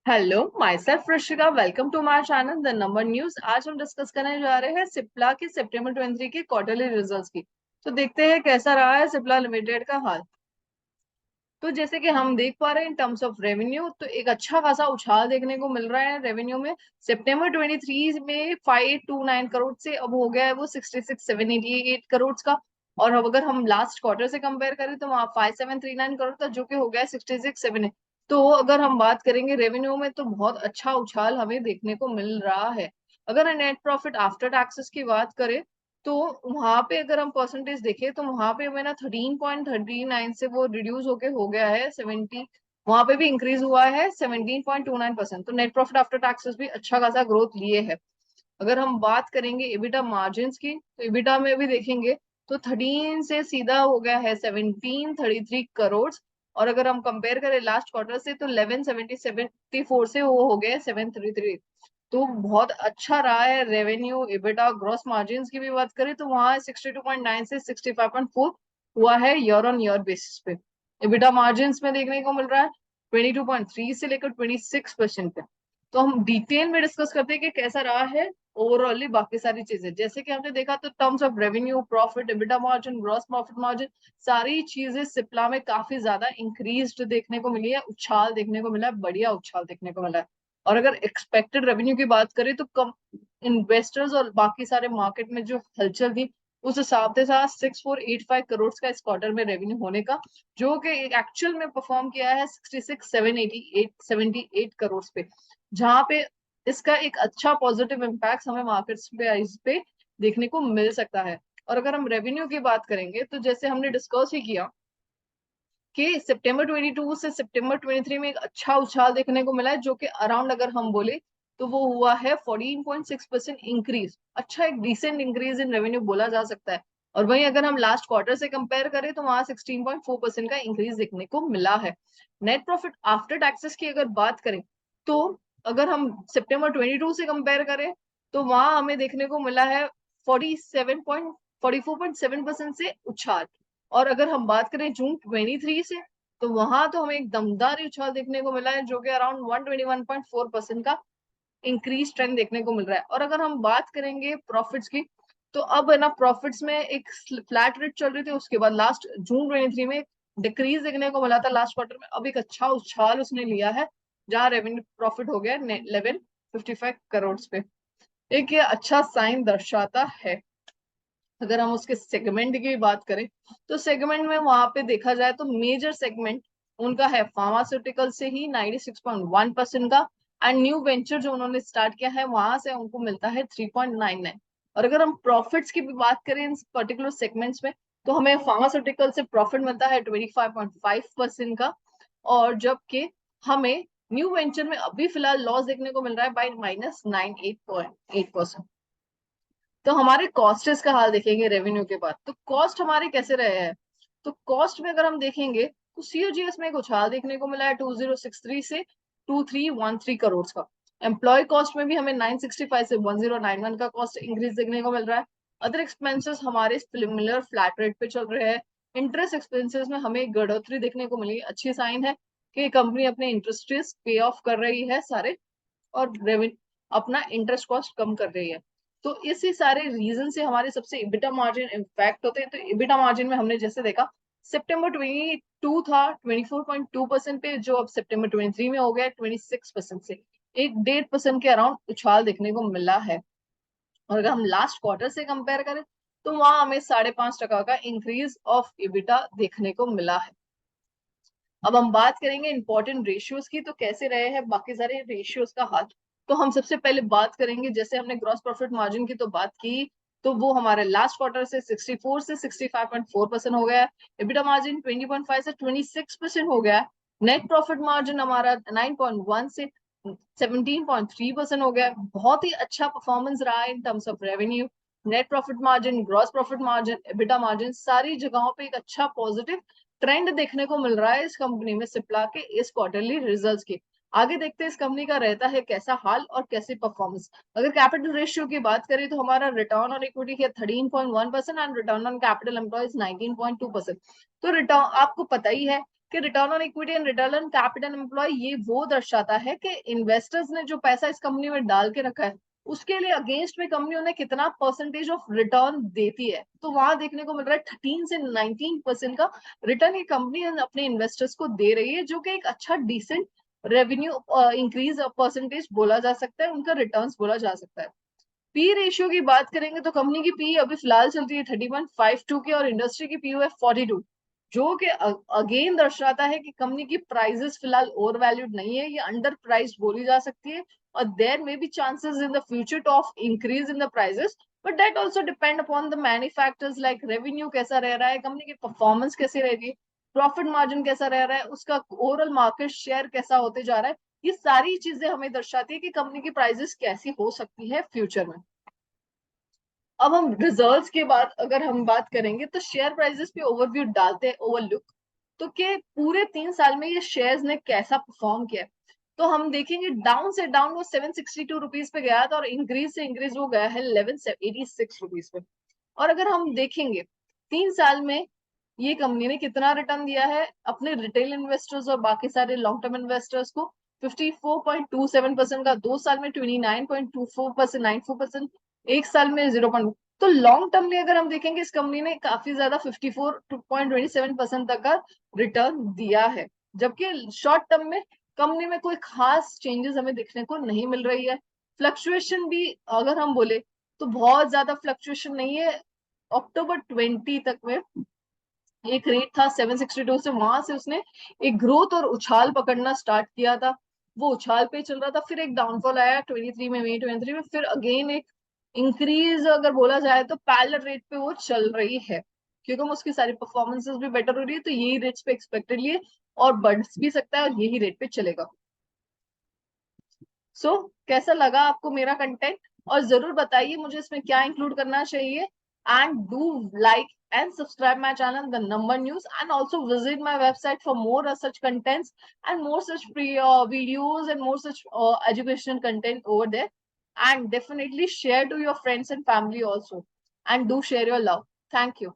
Hello, myself Rishika. Welcome to my channel the number news. आज हम discuss करने जा रहे हैं सिप्ला के सितंबर 23 के क्वार्टरली रिजल्ट्स की। तो देखते हैं कैसा रहा है सिप्ला लिमिटेड का हाल। तो जैसे कि हम देख पा रहे हैं इन टर्म्स ऑफ रेवेन्यू, तो एक अच्छा खासा उछाल देखने को मिल रहा है रेवेन्यू में। सितंबर 23 में 529 करोड़ से अब हो गया है वो 66,788 करोड़ का। और अब अगर हम लास्ट क्वार्टर से कंपेयर करें तो वहाँ 5,739 करोड़ था, जो कि हो गया है 66,7। तो अगर हम बात करेंगे रेवेन्यू में, तो बहुत अच्छा उछाल हमें देखने को मिल रहा है। अगर नेट प्रॉफिट आफ्टर टैक्सेस की बात करें, तो वहां पे अगर हम परसेंटेज देखें तो वहां पे हमें ना 13.39 से वो रिड्यूस होके हो गया है 70। वहां पे भी इंक्रीज हुआ है 17.29%। तो नेट प्रॉफिट आफ्टर टैक्सेस भी अच्छा खासा ग्रोथ लिए है। अगर हम बात करेंगे एबिटा मार्जिन्स की, तो एबिटा में भी देखेंगे तो 13 से सीधा हो गया है 1733 करोड़। और अगर हम कंपेयर करें लास्ट क्वार्टर से, तो 1174 से वो हो गया 733। तो बहुत अच्छा रहा है रेवेन्यू। एबिटा ग्रॉस मार्जिन्स की भी बात करें तो वहां 62.9 से 65.4 हुआ है ईयर ऑन ईयर बेसिस पे। एबिटा मार्जिन्स में देखने को मिल रहा है 22.3 से लेकर 26% पे। तो हम डिटेल में डिस्कस करते हैं कि कैसा रहा है ओवरऑली बाकी सारी चीजें। जैसे कि हमने देखा तो terms of revenue, profit, EBITDA margin, gross profit margin, सारी चीजें सिप्ला में काफी ज्यादा इंक्रीज देखने को मिली है, उछाल देखने को मिला है, बढ़िया उछाल देखने को मिला है। और अगर एक्सपेक्टेड रेवेन्यू की बात करें तो कम इन्वेस्टर्स और बाकी सारे मार्केट में जो हलचल थी, उस हिसाब से साथ 6485 करोड़ का इस क्वार्टर में रेवेन्यू होने का, जो कि एक्चुअल में परफॉर्म किया है 66,788 पे। जहां पे इसका एक अच्छा पॉजिटिव इम्पैक्ट हमें मार्केट्स पे देखने को मिल सकता है। और अगर हम रेवेन्यू की बात करेंगे, तो जैसे हमने डिस्कस ही किया कि सितंबर 22 से सितंबर 23 में एक अच्छा उछाल देखने को मिला है, जो कि अराउंड अगर हम बोले तो वो हुआ है 14.6% इंक्रीज। अच्छा, एक डिसेंट इंक्रीज इन रेवेन्यू बोला जा सकता है। और वहीं अगर हम लास्ट क्वार्टर से कंपेयर करें तो वहां 16.4% का इंक्रीज देखने को मिला है। नेट प्रॉफिट आफ्टर टैक्सेस की अगर बात करें, तो अगर हम सितंबर 22 से कंपेयर करें तो वहां हमें देखने को मिला है 44.7% से उछाल। और अगर हम बात करें जून 23 से, तो वहां तो हमें एक दमदार उछाल देखने को मिला है, जो कि अराउंड 121.4% का इंक्रीज ट्रेंड देखने को मिल रहा है। और अगर हम बात करेंगे प्रॉफिट्स की, तो अब है ना प्रॉफिट्स में एक फ्लैट रेट चल रही थी, उसके बाद लास्ट जून 23 में डिक्रीज देखने को मिला था लास्ट क्वार्टर में। अब एक अच्छा उछाल उसने लिया है, जहां रेवेन्यू प्रॉफिट हो गया 1155 करोड़ पे। एक ये अच्छा साइन दर्शाता है। अगर हम उसके सेगमेंट की बात करें, तो सेगमेंट में वहां पे देखा जाए तो मेजर सेगमेंट उनका है फार्मास्यूटिकल से ही 96.1% का। एंड न्यू वेंचर जो उन्होंने स्टार्ट किया है, वहां से उनको मिलता है 3.99। और अगर हम प्रॉफिट्स की भी बात करें इन पर्टिकुलर सेगमेंट्स में, तो हमें फार्मास्यूटिकल से प्रॉफिट मिलता है 25.5% का। और जबकि हमें न्यू वेंचर में अभी फिलहाल लॉस देखने को मिल रहा है बाई -98.8%। तो हमारे कॉस्टेस का हाल देखेंगे रेवेन्यू के बाद, तो कॉस्ट हमारे कैसे रहे हैं। तो कॉस्ट में अगर हम देखेंगे तो सीओजीएस में एक उछाल देखने को मिला है 2063 से 2313 करोड़ का। एम्प्लॉय कॉस्ट में भी हमें 965 से 1091 का कॉस्ट इंक्रीज देखने को मिल रहा है। अदर एक्सपेंसेस हमारे सिमिलर फ्लैट रेट पे चल रहे हैं। इंटरेस्ट एक्सपेंसेस में हमें एक बढ़ोतरी देखने को मिली, अच्छी साइन है कि कंपनी अपने इंटरेस्ट पे ऑफ कर रही है सारे, और रेवेन्यू अपना इंटरेस्ट कॉस्ट कम कर रही है। तो इसी सारे रीजन से हमारे सबसे इबिटा मार्जिन इम्पैक्ट होते हैं। तो इबिटा मार्जिन में हमने जैसे देखा सितंबर 22 था 24.2% पे, जो अब सितंबर 23 में हो गया 26% से। एक 1.5% के अराउंड उछाल देखने को मिला है। और अगर हम लास्ट क्वार्टर से कंपेयर करें, तो वहां हमें 5.5% का इंक्रीज ऑफ इबिटा देखने को मिला है। अब हम बात करेंगे इंपॉर्टेंट रेशियोज की, तो कैसे रहे हैं बाकी सारे रेशियोज का हाल। तो हम सबसे पहले बात करेंगे, जैसे हमने ग्रॉस प्रॉफिट मार्जिन की तो बात की, तो वो हमारे लास्ट क्वार्टर से 64 से 65.4% हो गया है। एबिटा मार्जिन 20.5 से 26% हो गया है। नेट प्रॉफिट मार्जिन हमारा 9.1 से 17.3% हो गया है। बहुत ही अच्छा परफॉर्मेंस रहा है in terms of revenue, net profit margin, gross profit margin, EBITDA margin, सारी जगहों पे एक अच्छा पॉजिटिव ट्रेंड देखने को मिल रहा है इस कंपनी में सिप्ला के इस क्वार्टरली रिजल्ट्स के। आगे देखते हैं इस कंपनी का रहता है कैसा हाल और कैसी परफॉर्मेंस। अगर कैपिटल रेशियो की बात करें, तो हमारा रिटर्न ऑन इक्विटी है 13.1% and return on capital employed 19.2%। तो रिटर्न आपको पता ही है कि return on equity and return on capital employed ये वो दर्शाता है कि इन्वेस्टर्स ने जो पैसा इस कंपनी में डाल के रखा है उसके लिए अगेंस्ट में कंपनी उन्हें कितना परसेंटेज ऑफ रिटर्न देती है। तो वहां देखने को मिल रहा है 13 से 19% का रिटर्न ये कंपनी अपने इन्वेस्टर्स को दे रही है, जो कि एक अच्छा डिसेंट रेवेन्यू इंक्रीज परसेंटेज बोला जा सकता है, उनका रिटर्न्स बोला जा सकता है। पी रेशियो की बात करेंगे तो कंपनी की पी अभी फिलहाल चलती है 30.52 की और इंडस्ट्री की पी है 42, जो कि अगेन दर्शाता है कि कंपनी की प्राइसेस फिलहाल ओवर वैल्यूड नहीं है, ये अंडर प्राइस बोली जा सकती है और there may be chances in the future of increase in the prices, but that also depend upon the many factors like revenue कैसा रह रहा है, कंपनी की परफॉर्मेंस कैसी रहेगी, प्रॉफिट मार्जिन कैसा रह रहा है, उसका ओवरऑल मार्केट शेयर कैसा होते जा रहा है। ये सारी चीजें हमें दर्शाती है कि कंपनी की प्राइसेस कैसी हो सकती है फ्यूचर में। अब हम रिजल्ट्स के बाद अगर हम बात करेंगे तो शेयर प्राइसेस पे ओवरव्यू डालते हैं, ओवरलुक, तो के पूरे 3 साल में ये शेयर्स ने कैसा परफॉर्म किया। तो हम देखेंगे डाउन से डाउन वो 762 रुपीज पे गया था और इंक्रीज से इंक्रीज वो गया है 1186 रुपीज पे। और अगर हम देखेंगे 3 साल में ये कंपनी ने कितना रिटर्न दिया है अपने रिटेल इन्वेस्टर्स और बाकी सारे लॉन्ग टर्म इन्वेस्टर्स को, 54.27% का, 2 साल में 29.24%, 94%, एक साल में 0. तो लॉन्ग टर्म में अगर हम देखेंगे इस कंपनी ने काफी ज्यादा 54.27% तक का रिटर्न दिया है, जबकि शॉर्ट टर्म में कंपनी में कोई खास चेंजेस हमें देखने को नहीं मिल रही है। फ्लक्चुएशन भी अगर हम बोले तो बहुत ज्यादा फ्लक्चुएशन नहीं है। अक्टूबर 20 तक में एक रेट था 762 से, वहां से उसने एक ग्रोथ और उछाल पकड़ना स्टार्ट किया था, वो उछाल पे चल रहा था, फिर एक डाउनफॉल आया 23 में, मई 23 में, फिर अगेन एक इंक्रीज अगर बोला जाए तो पैरेलल रेट पे वो चल रही है, क्योंकि उसकी सारी परफॉर्मेंसेस भी बेटर हो रही है, तो यही रेट्स पे एक्सपेक्टेडली है और बढ़ भी सकता है और यही रेट पे चलेगा। कैसा लगा आपको मेरा कंटेंट, और जरूर बताइए मुझे इसमें क्या इंक्लूड करना चाहिए। And do like and subscribe my channel the number news, and also visit my website for more such contents and more such free videos and more such educational content over there, and definitely share to your friends and family also, and do share your love. Thank you.